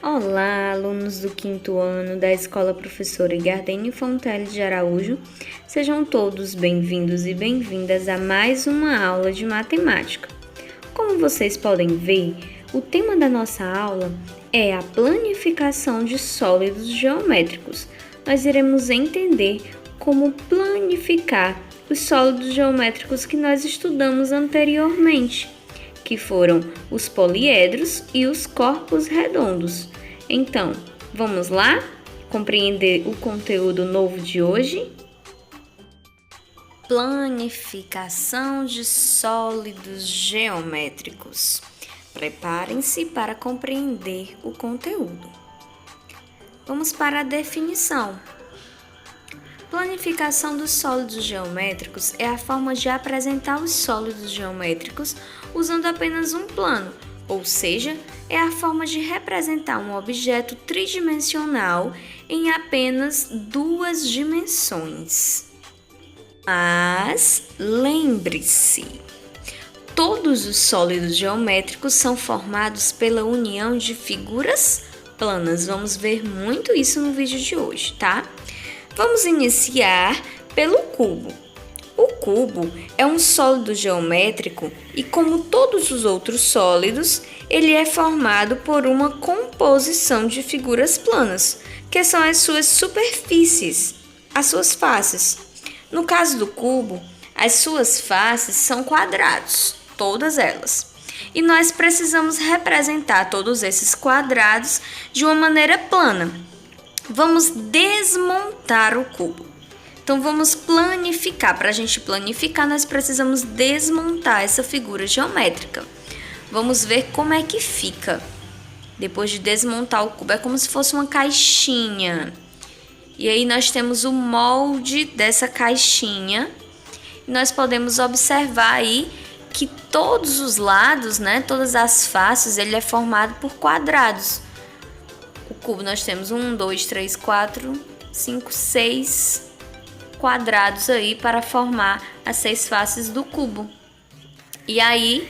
Olá, alunos do quinto ano da Escola Professora Gardênio Fonteles de Araújo. Sejam todos bem-vindos e bem-vindas a mais uma aula de matemática. Como vocês podem ver, o tema da nossa aula é a planificação de sólidos geométricos. Nós iremos entender como planificar os sólidos geométricos que nós estudamos anteriormente, que foram os poliedros e os corpos redondos. Então, vamos lá compreender o conteúdo novo de hoje? Planificação de sólidos geométricos. Preparem-se para compreender o conteúdo. Vamos para a definição. Planificação dos sólidos geométricos é a forma de apresentar os sólidos geométricos usando apenas um plano, ou seja, é a forma de representar um objeto tridimensional em apenas duas dimensões. Mas lembre-se, todos os sólidos geométricos são formados pela união de figuras planas. Vamos ver muito isso no vídeo de hoje, tá? Vamos iniciar pelo cubo. O cubo é um sólido geométrico e, como todos os outros sólidos, ele é formado por uma composição de figuras planas, que são as suas superfícies, as suas faces. No caso do cubo, as suas faces são quadrados, todas elas. E nós precisamos representar todos esses quadrados de uma maneira plana. Vamos desmontar o cubo. Então, vamos planificar. Para a gente planificar, nós precisamos desmontar essa figura geométrica. Vamos ver como é que fica. Depois de desmontar o cubo, é como se fosse uma caixinha. E aí, nós temos o molde dessa caixinha. E nós podemos observar aí que todos os lados, todas as faces, ele é formado por quadrados. O cubo nós temos 1, 2, 3, 4, 5, 6 quadrados aí para formar as 6 faces do cubo. E aí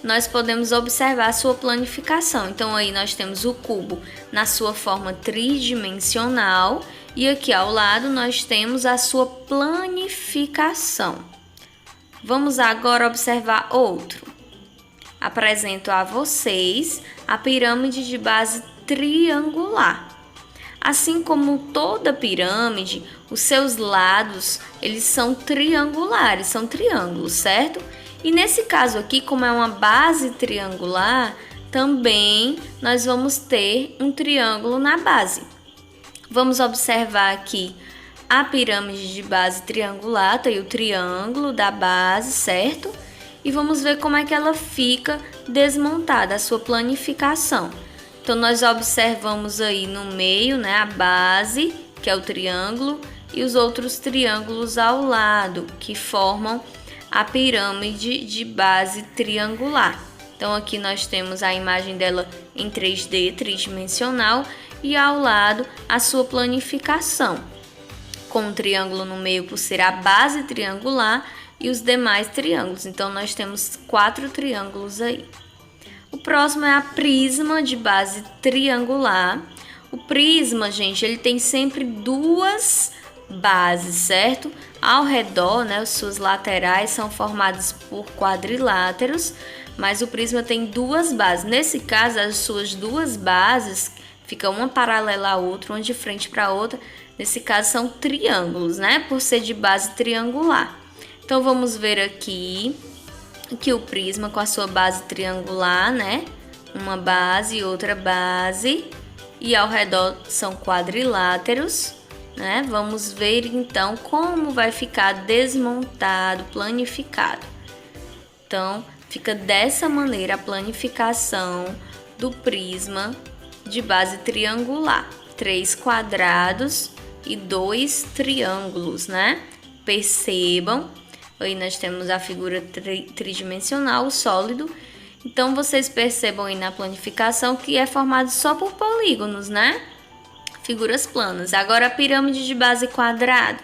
nós podemos observar a sua planificação. Então aí nós temos o cubo na sua forma tridimensional e aqui ao lado nós temos a sua planificação. Vamos agora observar outro. Apresento a vocês a pirâmide de base triangular. Assim como toda pirâmide, os seus lados, eles são triangulares, são triângulos, certo? E nesse caso aqui, como é uma base triangular, também nós vamos ter um triângulo na base. Vamos observar aqui a pirâmide de base triangular, tem o triângulo da base, certo? E vamos ver como é que ela fica desmontada, a sua planificação. Então, nós observamos aí no meio, a base, que é o triângulo, e os outros triângulos ao lado, que formam a pirâmide de base triangular. Então, aqui nós temos a imagem dela em 3D, tridimensional, e ao lado a sua planificação, com o triângulo no meio por ser a base triangular e os demais triângulos. Então, nós temos 4 triângulos aí. O próximo é a prisma de base triangular. O prisma, gente, ele tem sempre duas bases, certo? Ao redor, as suas laterais são formadas por quadriláteros, mas o prisma tem duas bases. Nesse caso, as suas duas bases ficam uma paralela à outra, uma de frente para a outra. Nesse caso, são triângulos, por ser de base triangular. Então, vamos ver aqui que o prisma com a sua base triangular, uma base e outra base, e ao redor são quadriláteros, Vamos ver então como vai ficar desmontado, planificado. Então, fica dessa maneira a planificação do prisma de base triangular. 3 quadrados e 2 triângulos, Percebam. Aí nós temos a figura tridimensional, o sólido. Então, vocês percebam aí na planificação que é formado só por polígonos, Figuras planas. Agora, a pirâmide de base quadrada.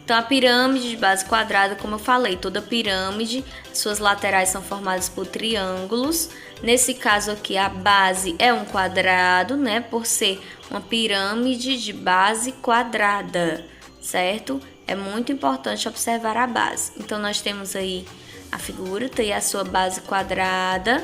Então, a pirâmide de base quadrada, como eu falei, toda pirâmide, suas laterais são formadas por triângulos. Nesse caso aqui, a base é um quadrado, né? Por ser uma pirâmide de base quadrada, certo? É muito importante observar a base. Então, nós temos aí a figura, tem a sua base quadrada,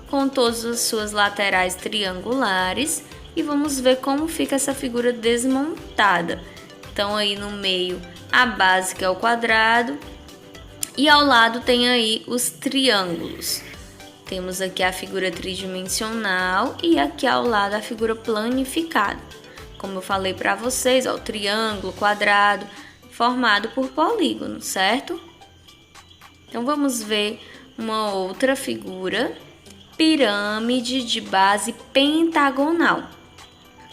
com todas as suas laterais triangulares. E vamos ver como fica essa figura desmontada. Então, aí no meio, a base, que é o quadrado, e ao lado tem aí os triângulos. Temos aqui a figura tridimensional e aqui ao lado a figura planificada. Como eu falei para vocês, ó, o triângulo, quadrado, formado por polígono, certo? Então, vamos ver uma outra figura, pirâmide de base pentagonal.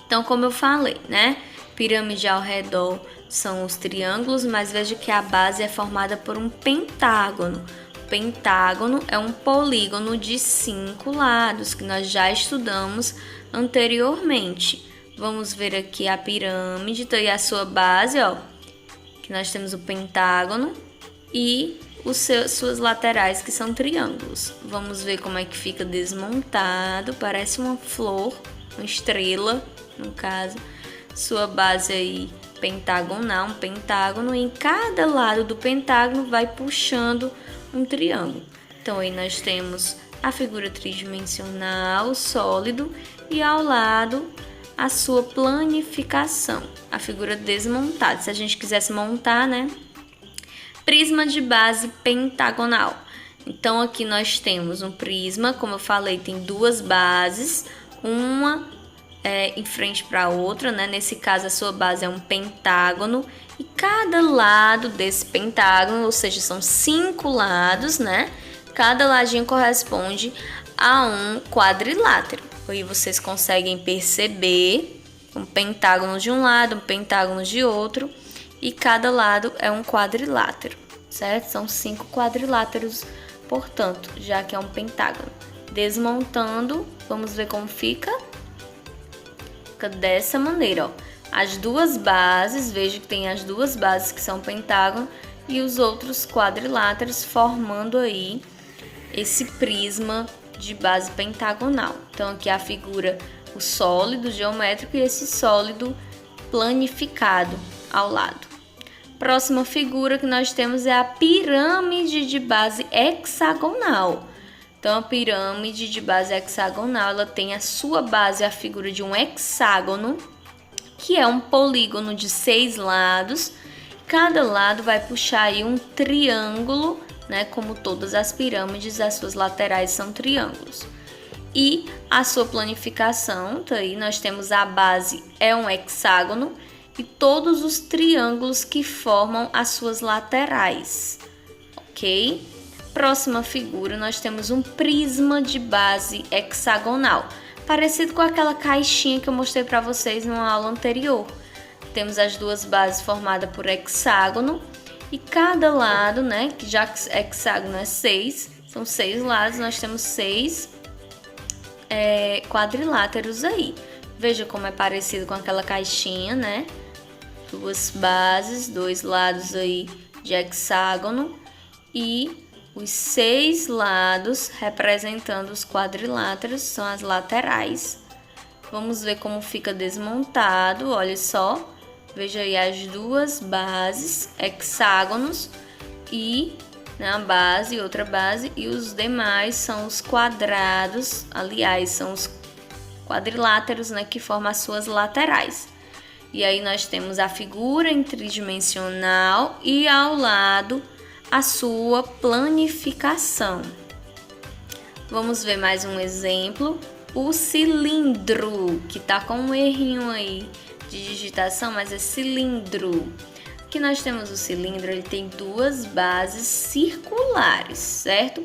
Então, como eu falei, né? Pirâmide ao redor são os triângulos, mas veja que a base é formada por um pentágono. O pentágono é um polígono de 5 lados, que nós já estudamos anteriormente. Vamos ver aqui a pirâmide, então, e a sua base, ó, que nós temos o pentágono e suas laterais, que são triângulos. Vamos ver como é que fica desmontado, parece uma flor, uma estrela, no caso. Sua base aí pentagonal, um pentágono, e em cada lado do pentágono vai puxando um triângulo. Então aí nós temos a figura tridimensional, sólido, e ao lado a sua planificação, a figura desmontada. Se a gente quisesse montar, né? Prisma de base pentagonal. Então aqui nós temos um prisma, como eu falei, tem duas bases, uma em frente para a outra, né? Nesse caso, a sua base é um pentágono e cada lado desse pentágono, ou seja, são 5 lados, né? Cada ladinho corresponde a um quadrilátero. Aí vocês conseguem perceber um pentágono de um lado, um pentágono de outro, e cada lado é um quadrilátero, certo? São 5 quadriláteros, portanto, já que é um pentágono. Desmontando, vamos ver como fica. Dessa maneira, ó. As duas bases, veja que tem as duas bases que são pentágono e os outros quadriláteros formando aí esse prisma de base pentagonal. Então aqui a figura, o sólido geométrico e esse sólido planificado ao lado. Próxima figura que nós temos é a pirâmide de base hexagonal. Então, a pirâmide de base hexagonal, ela tem a sua base, a figura de um hexágono, que é um polígono de 6 lados. Cada lado vai puxar aí um triângulo, né? Como todas as pirâmides, as suas laterais são triângulos. E a sua planificação, tá aí, nós temos a base, é um hexágono, e todos os triângulos que formam as suas laterais, ok? Próxima figura, nós temos um prisma de base hexagonal, parecido com aquela caixinha que eu mostrei para vocês numa aula anterior. Temos as duas bases formadas por hexágono e cada lado, né, que já que hexágono é 6, são 6 lados, nós temos 6 quadriláteros aí. Veja como é parecido com aquela caixinha, né? Duas bases, 2 lados aí de hexágono e os 6 lados representando os quadriláteros são as laterais. Vamos ver como fica desmontado, olha só. Veja aí as duas bases, hexágonos e uma base e outra base, e os demais são os quadrados, aliás, são os quadriláteros, né, que formam as suas laterais. E aí nós temos a figura em tridimensional e ao lado a sua planificação. Vamos ver mais um exemplo. O cilindro, que tá com um errinho aí de digitação, mas é cilindro. Aqui nós temos o cilindro, ele tem duas bases circulares, certo?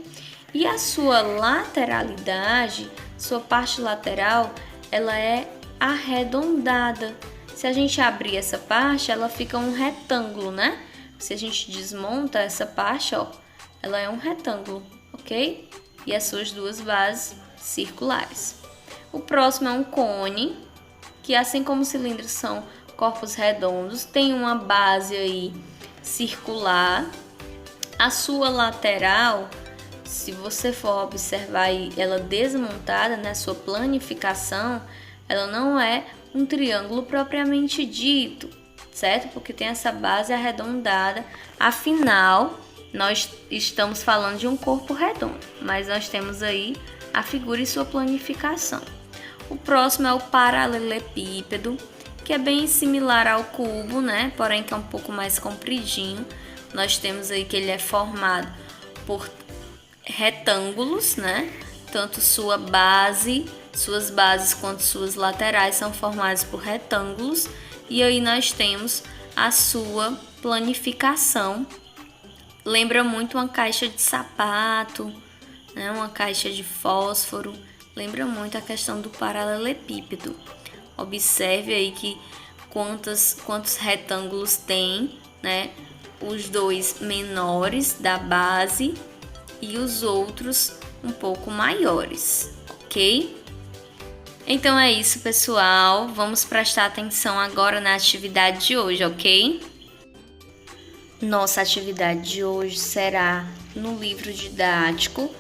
E a sua lateralidade, sua parte lateral, ela é arredondada. Se a gente abrir essa parte, ela fica um retângulo, né? Se a gente desmonta essa parte, ó, ela é um retângulo, ok? E as suas duas bases circulares. O próximo é um cone, que assim como os cilindros são corpos redondos, tem uma base aí circular. A sua lateral, se você for observar ela desmontada, né, sua planificação, ela não é um triângulo propriamente dito, certo? Porque tem essa base arredondada. Afinal, nós estamos falando de um corpo redondo, mas nós temos aí a figura e sua planificação. O próximo é o paralelepípedo, que é bem similar ao cubo, né? Porém que é um pouco mais compridinho. Nós temos aí que ele é formado por retângulos, né? Tanto suas bases quanto suas laterais são formadas por retângulos. E aí nós temos a sua planificação. Lembra muito uma caixa de sapato, né? Uma caixa de fósforo. Lembra muito a questão do paralelepípedo. Observe aí que quantos retângulos tem, né? Os dois menores da base e os outros um pouco maiores, ok? Então é isso, pessoal. Vamos prestar atenção agora na atividade de hoje, ok? Nossa atividade de hoje será no livro didático,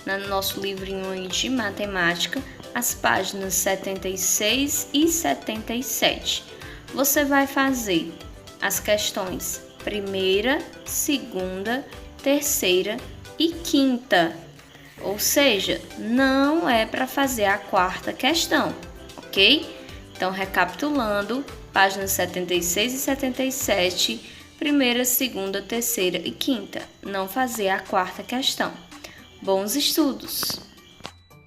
no nosso livrinho de matemática, as páginas 76 e 77. Você vai fazer as questões primeira, segunda, terceira e quinta. Ou seja, não é para fazer a quarta questão, ok? Então, recapitulando, páginas 76 e 77, primeira, segunda, terceira e quinta. Não fazer a quarta questão. Bons estudos!